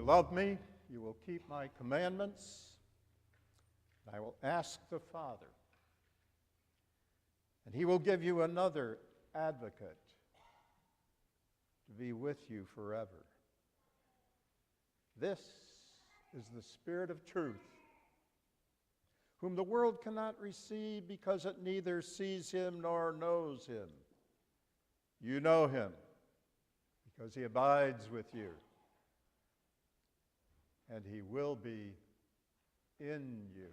love me, you will keep my commandments. I will ask the Father, and he will give you another advocate to be with you forever. This is the Spirit of truth, whom the world cannot receive because it neither sees him nor knows him. You know him because he abides with you, and he will be in you.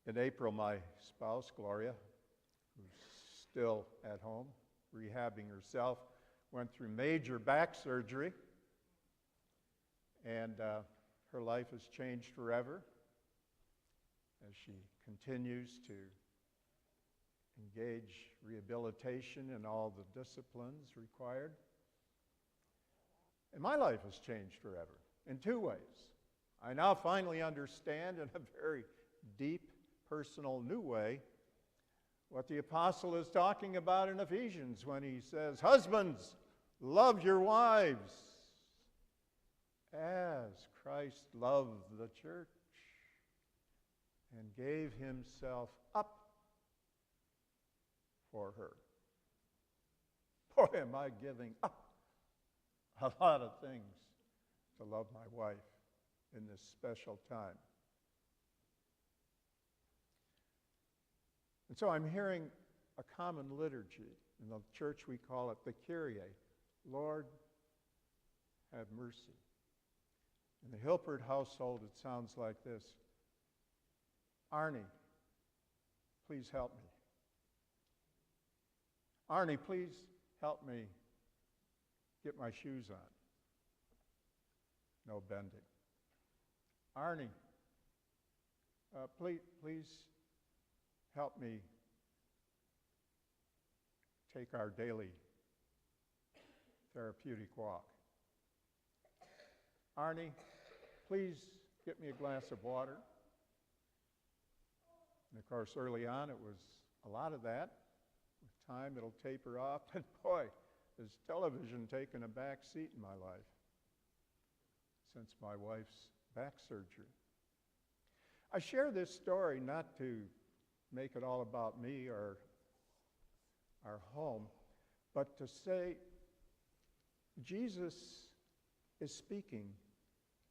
In April, my spouse, Gloria, who's still at home, rehabbing herself, went through major back surgery, and her life has changed forever as she continues to engage rehabilitation and all the disciplines required. And my life has changed forever in two ways. I now finally understand in a very deep, personal, new way what the apostle is talking about in Ephesians when he says, "Husbands, love your wives as Christ loved the church and gave himself up for her." Boy, am I giving up a lot of things to love my wife in this special time. And so I'm hearing a common liturgy. In the church we call it the Kyrie, Lord, have mercy. In the Hilpert household it sounds like this: Arnie, please help me. Arnie, please help me get my shoes on. No bending. Arnie, please help me take our daily therapeutic walk. Arnie, please get me a glass of water. And of course, early on, it was a lot of that. With time, it'll taper off. And boy, has television taken a back seat in my life since my wife's back surgery. I share this story not to make it all about me or our home, but to say Jesus is speaking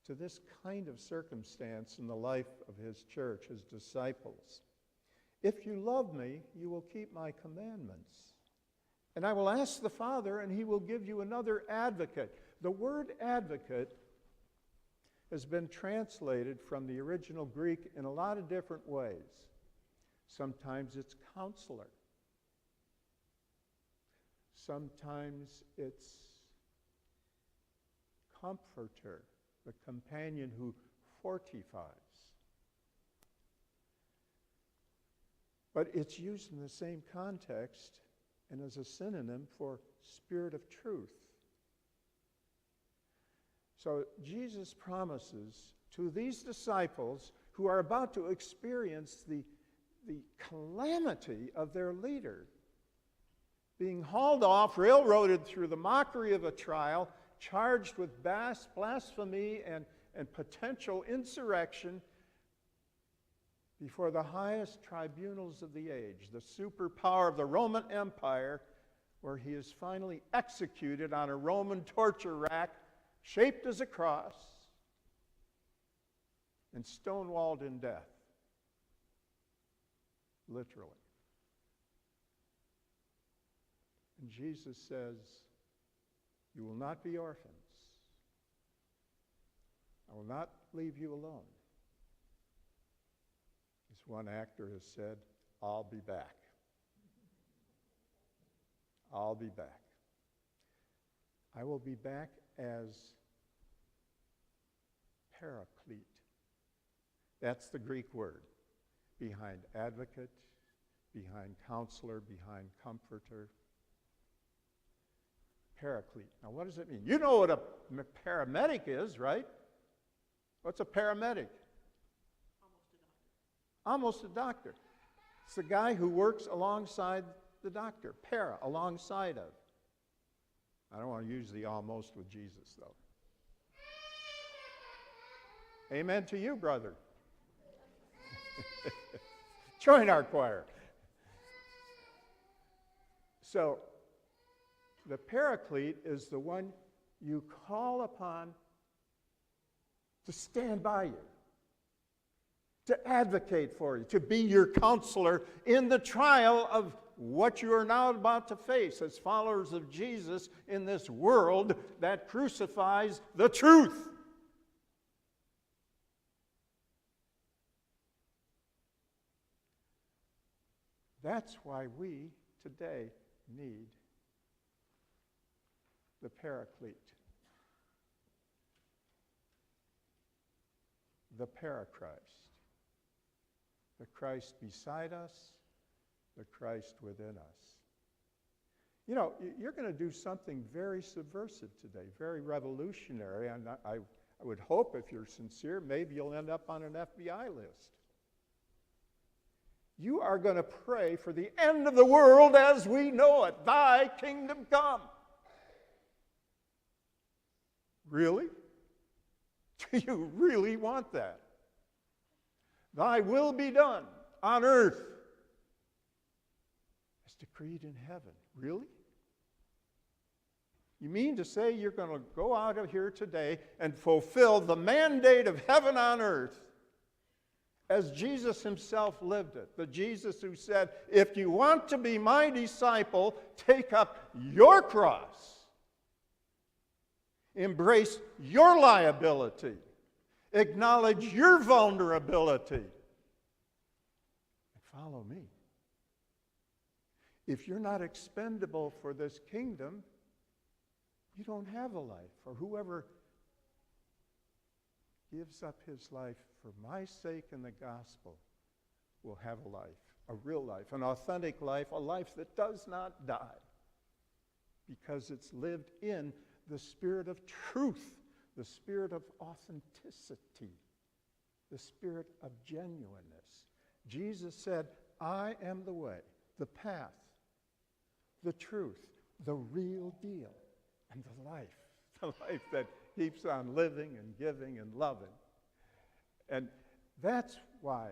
to this kind of circumstance in the life of his church, his disciples. If you love me, you will keep my commandments. And I will ask the Father, and he will give you another advocate. The word advocate has been translated from the original Greek in a lot of different ways. Sometimes it's counselor. Sometimes it's comforter, the companion who fortifies. But it's used in the same context and as a synonym for Spirit of truth. So Jesus promises to these disciples who are about to experience the calamity of their leader, being hauled off, railroaded through the mockery of a trial, charged with blasphemy and potential insurrection before the highest tribunals of the age, the superpower of the Roman Empire, where he is finally executed on a Roman torture rack shaped as a cross and stonewalled in death, literally. And Jesus says, you will not be orphans. I will not leave you alone. As one actor has said, I'll be back. I'll be back. I will be back as paraclete. That's the Greek word behind advocate, behind counselor, behind comforter. Paraclete. Now, what does it mean? You know what a paramedic is, right? What's a paramedic? Almost a doctor. It's the guy who works alongside the doctor. Para, alongside of. I don't want to use the almost with Jesus, though. Amen to you, brother. Join our choir. So, the Paraclete is the one you call upon to stand by you, to advocate for you, to be your counselor in the trial of what you are now about to face as followers of Jesus in this world that crucifies the truth. That's why we today need the Paraclete, the Parachrist, the Christ beside us, the Christ within us. You know, you're going to do something very subversive today, very revolutionary, and I would hope, if you're sincere, maybe you'll end up on an FBI list. You are going to pray for the end of the world as we know it. Thy kingdom come. Really? Do you really want that? Thy will be done on earth as decreed in heaven. Really? You mean to say you're going to go out of here today and fulfill the mandate of heaven on earth as Jesus himself lived it? The Jesus who said, if you want to be my disciple, take up your cross. Embrace your liability. Acknowledge your vulnerability. And follow me. If you're not expendable for this kingdom, you don't have a life. For whoever gives up his life for my sake and the gospel will have a life, a real life, an authentic life, a life that does not die because it's lived in the spirit of truth, the spirit of authenticity, the spirit of genuineness. Jesus said, I am the way, the path, the truth, the real deal, and the life that keeps on living and giving and loving. And that's why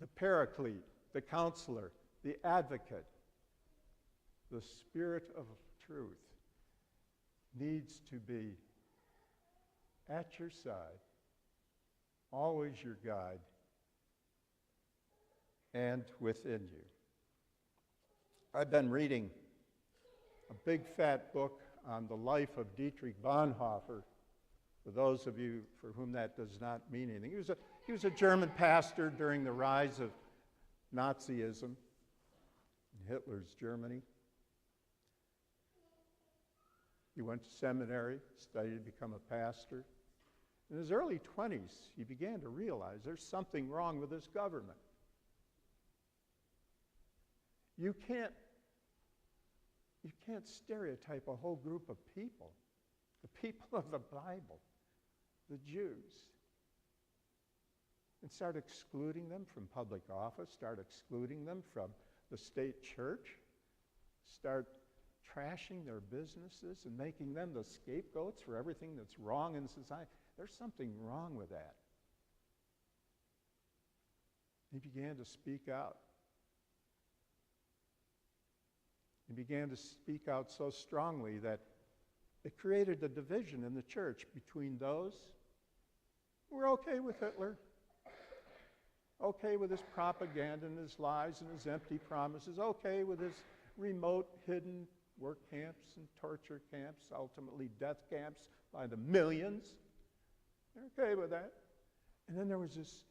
the Paraclete, the counselor, the advocate, the spirit of truth needs to be at your side, always your guide, and within you. I've been reading a big fat book on the life of Dietrich Bonhoeffer, for those of you for whom that does not mean anything. He was a German pastor during the rise of Nazism in Hitler's Germany. He went to seminary, studied to become a pastor. In his early 20s, he began to realize there's something wrong with this government. You can't stereotype a whole group of people, the people of the Bible, the Jews, and start excluding them from public office, start excluding them from the state church, start trashing their businesses and making them the scapegoats for everything that's wrong in society. There's something wrong with that. He began to speak out. He began to speak out so strongly that it created a division in the church between those who were okay with Hitler, okay with his propaganda and his lies and his empty promises, okay with his remote, hidden work camps and torture camps, ultimately death camps by the millions. They're okay with that. And then there was this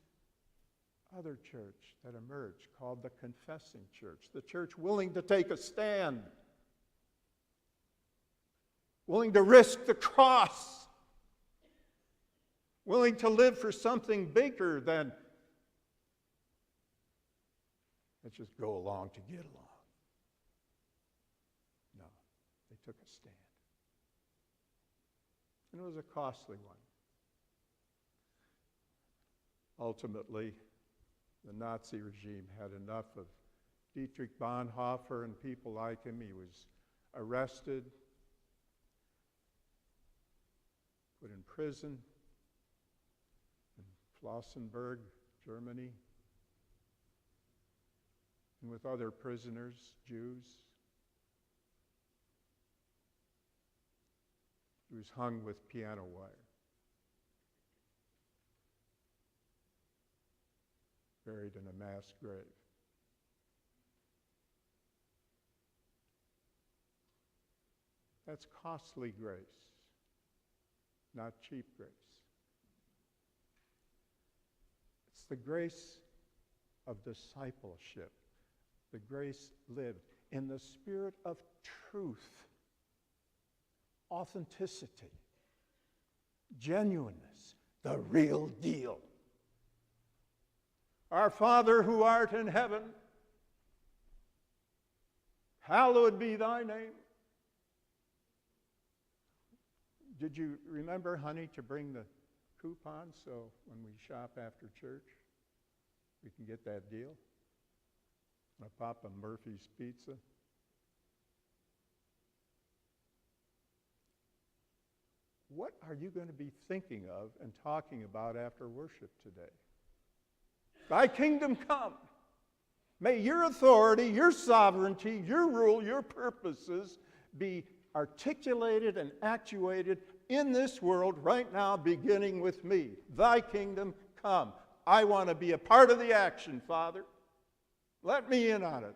other church that emerged called the Confessing Church, the church willing to take a stand, willing to risk the cross, willing to live for something bigger than let's just go along to get along. No, they took a stand. And it was a costly one. Ultimately, the Nazi regime had enough of Dietrich Bonhoeffer and people like him. He was arrested, put in prison in Flossenburg, Germany, and with other prisoners, Jews. He was hung with piano wire. Buried in a mass grave. That's costly grace, not cheap grace. It's the grace of discipleship, the grace lived in the spirit of truth, authenticity, genuineness, the real deal. Our Father who art in heaven, hallowed be thy name. Did you remember, honey, to bring the coupon so when we shop after church, we can get that deal? A Papa Murphy's Pizza. What are you going to be thinking of and talking about after worship today? Thy kingdom come. May your authority, your sovereignty, your rule, your purposes be articulated and actuated in this world right now, beginning with me. Thy kingdom come. I want to be a part of the action, Father. Let me in on it.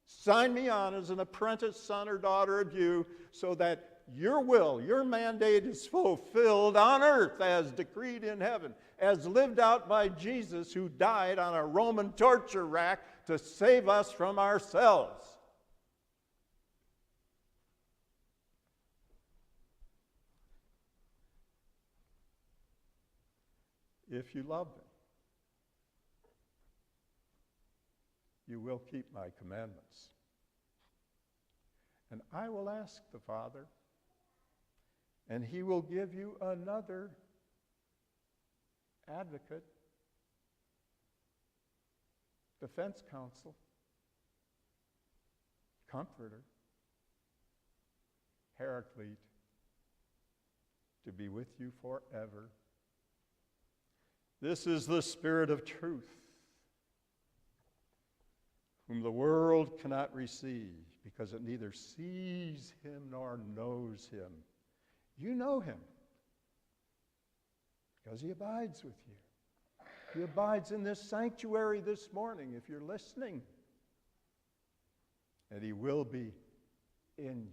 Sign me on as an apprentice son or daughter of you so that your will, your mandate is fulfilled on earth as decreed in heaven, as lived out by Jesus who died on a Roman torture rack to save us from ourselves. If you love me, you will keep my commandments. And I will ask the Father, and he will give you another advocate, defense counsel, comforter, Paraclete, to be with you forever. This is the Spirit of truth, whom the world cannot receive, because it neither sees him nor knows him. You know him, because he abides with you. He abides in this sanctuary this morning, if you're listening. And he will be in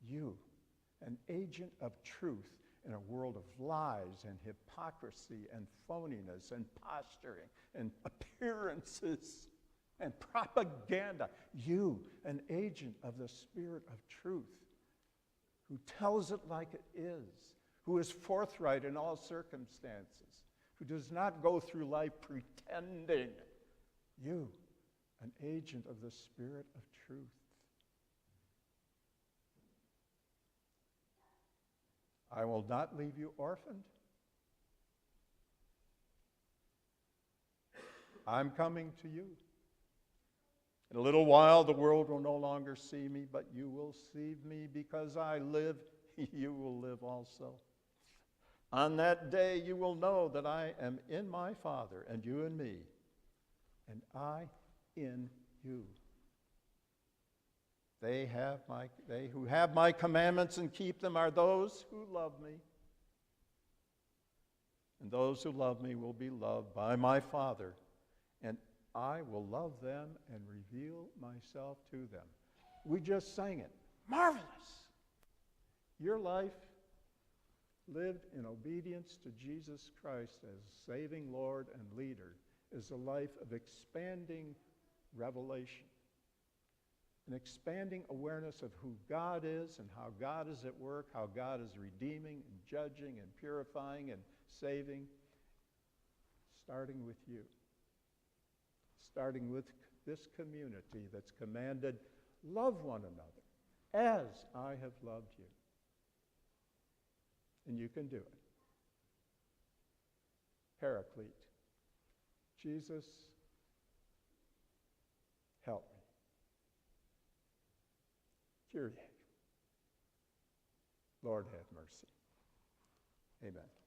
you. You, an agent of truth in a world of lies and hypocrisy and phoniness and posturing and appearances and propaganda. You, an agent of the Spirit of truth, who tells it like it is, who is forthright in all circumstances, who does not go through life pretending. You, an agent of the Spirit of truth. I will not leave you orphaned. I'm coming to you. In a little while, the world will no longer see me, but you will see me because I live. You will live also. On that day, you will know that I am in my Father, and you in me, and I in you. They who have my commandments and keep them are those who love me. And those who love me will be loved by my Father, and I will love them and reveal myself to them. We just sang it. Marvelous. Your life lived in obedience to Jesus Christ as saving Lord and leader is a life of expanding revelation. An expanding awareness of who God is and how God is at work, how God is redeeming and judging and purifying and saving, starting with you. Starting with this community that's commanded, love one another as I have loved you. And you can do it. Paraclete. Jesus, help me. Kyrie. Lord have mercy. Amen.